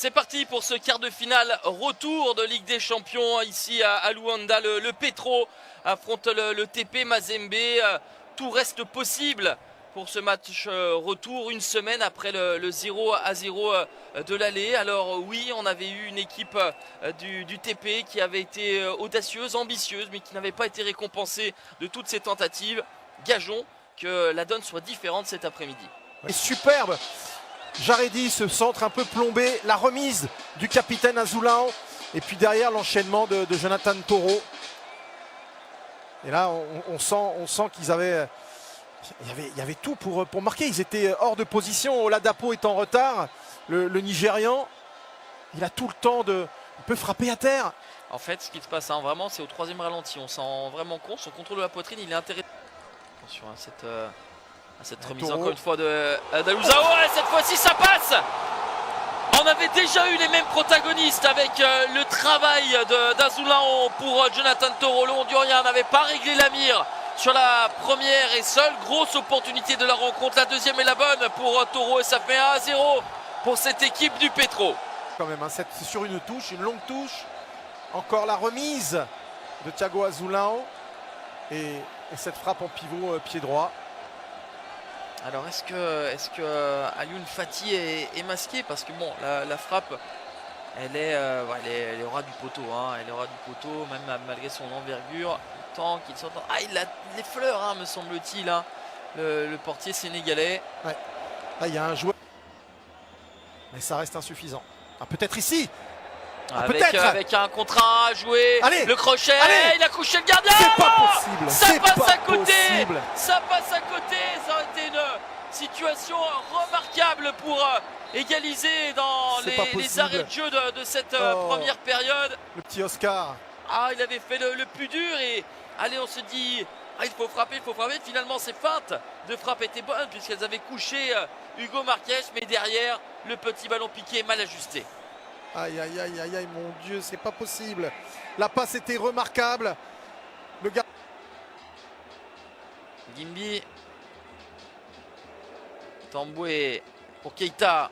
C'est parti pour ce quart de finale retour de Ligue des Champions ici à Luanda. Le Petro affronte le TP Mazembe. Tout reste possible pour ce match retour une semaine après le 0-0 de l'aller. Alors oui, on avait eu une équipe du TP qui avait été audacieuse, ambitieuse, mais qui n'avait pas été récompensée de toutes ces tentatives. Gageons que la donne soit différente cet après-midi. Et superbe Jaredi, ce centre un peu plombé, la remise du capitaine Azulão et puis derrière l'enchaînement de Jonathan Toro. Et là on sent qu'ils avaient il y avait tout pour marquer. Ils étaient hors de position. Oladapo est en retard. Le Nigérian, il a tout le temps il peut frapper à terre. En fait, ce qui se passe vraiment, c'est au troisième ralenti. On s'en rend vraiment compte. Son contrôle de la poitrine, il est intéressant. Attention à cette remise Toro. encore une fois d'Aluzao. Et cette fois-ci, ça passe. On avait déjà eu les mêmes protagonistes avec le travail d'Azulão pour Jonathan Toro. Le Hondurien n'avait pas réglé la mire sur la première et seule grosse opportunité de la rencontre. La deuxième est la bonne pour Toro et ça fait 1-0 pour cette équipe du Petro. Quand même, hein, c'est sur une touche, une longue touche. Encore la remise de Thiago Azulão et cette frappe en pivot pied droit. Alors est-ce que Alioune Fati est masqué? Parce que bon, la frappe, elle est aura du poteau, hein. Elle aura du poteau, même malgré son envergure. Tant qu'il s'entend. Ah, il a les fleurs, hein, me semble-t-il, hein, le portier sénégalais. Ouais. Là, il y a un joueur. Mais ça reste insuffisant. Ah, peut-être ici. Ah, avec un contre 1 à jouer. Allez, le crochet, allez. il a couché le gardien. C'est pas possible. Ça passe à côté. Possible. Ça passe à côté. Ça aurait été une situation remarquable pour égaliser dans les arrêts de jeu de cette première période. Le petit Oscar. Ah, il avait fait le plus dur et allez, on se dit, ah, il faut frapper. Finalement, ces feintes de frappe étaient bonnes puisqu'elles avaient couché Hugo Marques, mais derrière, le petit ballon piqué mal ajusté. Aïe, aïe, aïe, aïe, aïe, mon Dieu, c'est pas possible. La passe était remarquable. Le gars. Gimbi. Tamboué pour Keita.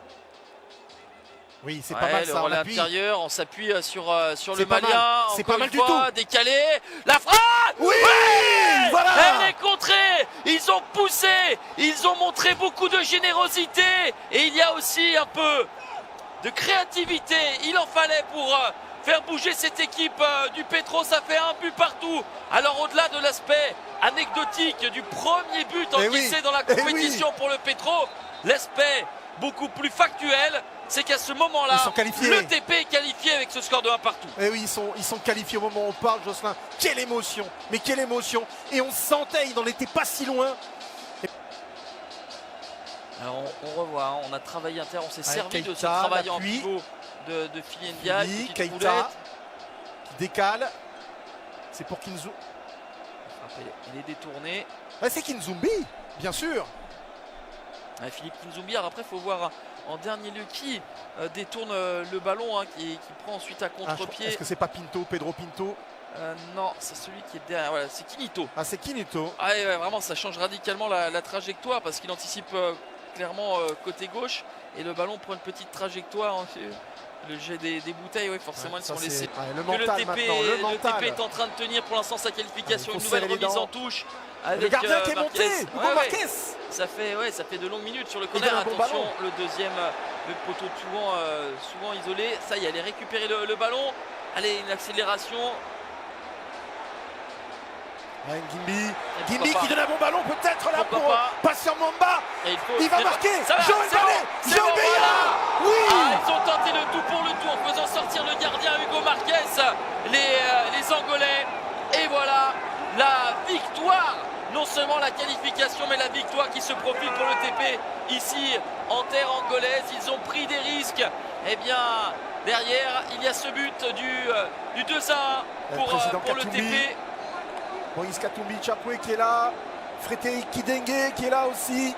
Oui, c'est pas mal le ça. relais intérieur, on s'appuie sur le Malien. C'est Encore pas mal une du fois, tout. décalé. La frappe. Oui, ouais, voilà. Elle est contrée. Ils ont poussé. Ils ont montré beaucoup de générosité. Et il y a aussi un peu de créativité. Il en fallait pour faire bouger cette équipe du Petro. Ça fait un but partout. Alors au-delà de l'aspect anecdotique du premier but encaissé dans la compétition pour le Petro, l'aspect beaucoup plus factuel, c'est qu'à ce moment-là, le TP est qualifié avec ce score de 1 partout. Et oui, ils sont qualifiés au moment où on parle, Jocelyn. Quelle émotion, mais quelle émotion. Et on sentait, il n'en était pas si loin. Alors on revoit, hein, on a travaillé inter, on s'est servi Keita, de ce travail en pivot de Fili Ndiaye. Keita qui décale. C'est pour Kinzu. Il est détourné. Ouais, c'est Kinzumbi, bien sûr. Philippe Kinzumbi, alors après il faut voir en dernier lieu qui détourne le ballon, hein, qui prend ensuite à contre-pied. Est-ce que c'est pas Pinto, Pedro Pinto? Non, c'est celui qui est derrière, voilà, c'est Kinito. Ah, c'est Kinito. Ah, ouais, vraiment, ça change radicalement la trajectoire parce qu'il anticipe clairement côté gauche et le ballon prend une petite trajectoire. Hein, le jet des bouteilles, oui, forcément, ils sont laissés. Le TP est en train de tenir pour l'instant sa qualification. Une nouvelle remise en touche. Avec le gardien qui est monté, Hugo Marques. Ça fait de longues minutes sur le corner. Attention, le deuxième, le poteau souvent isolé. Ça y est, allez récupérer le ballon. Allez, une accélération. Gimbi qui donne un bon ballon, peut-être là pour Patient Mamba. Il va marquer. Joël Ballet. Oui. Ils ont tenté le tout pour le tout en faisant sortir le gardien Hugo Marques, les Angolais. Et voilà la victoire. Non seulement la qualification, mais la victoire qui se profile pour le TP ici en terre angolaise. Ils ont pris des risques. Eh bien, derrière, il y a ce but du 2-1 pour le TP. Moïse Katumbi Chapwe qui est là. Frédéric Kidengue qui est là aussi.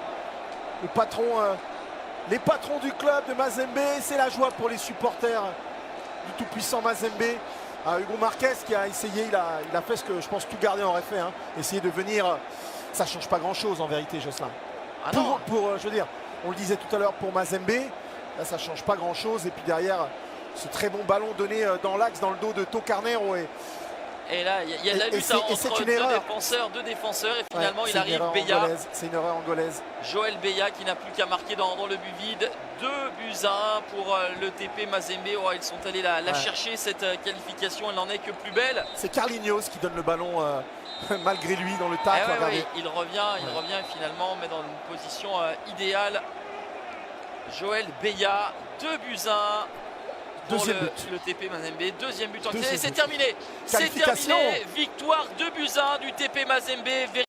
Les patrons du club de Mazembe. C'est la joie pour les supporters du tout-puissant Mazembe. Hugo Marques qui a essayé, il a fait ce que je pense tout gardien aurait fait, hein, essayer de venir, ça change pas grand chose en vérité, Jocelyn. Je veux dire, on le disait tout à l'heure pour Mazembe, Là, ça ne change pas grand-chose. Et puis derrière, ce très bon ballon donné dans l'axe, dans le dos de Tocarnero. Et là, il y a de la lutte entre deux défenseurs. Et finalement, il arrive Beya. C'est une erreur angolaise. Joël Beya qui n'a plus qu'à marquer dans le but vide. 2-1 pour le TP Mazembe. Oh, ils sont allés la chercher, cette qualification. Elle n'en est que plus belle. C'est Carlinhos qui donne le ballon malgré lui dans le tacle. Il revient finalement, mais dans une position idéale. Joël Beya, 2-1. Deuxième but. Le TP Mazembe, deuxième but. C'est terminé. C'est terminé. Victoire 2-1 du TP Mazembe.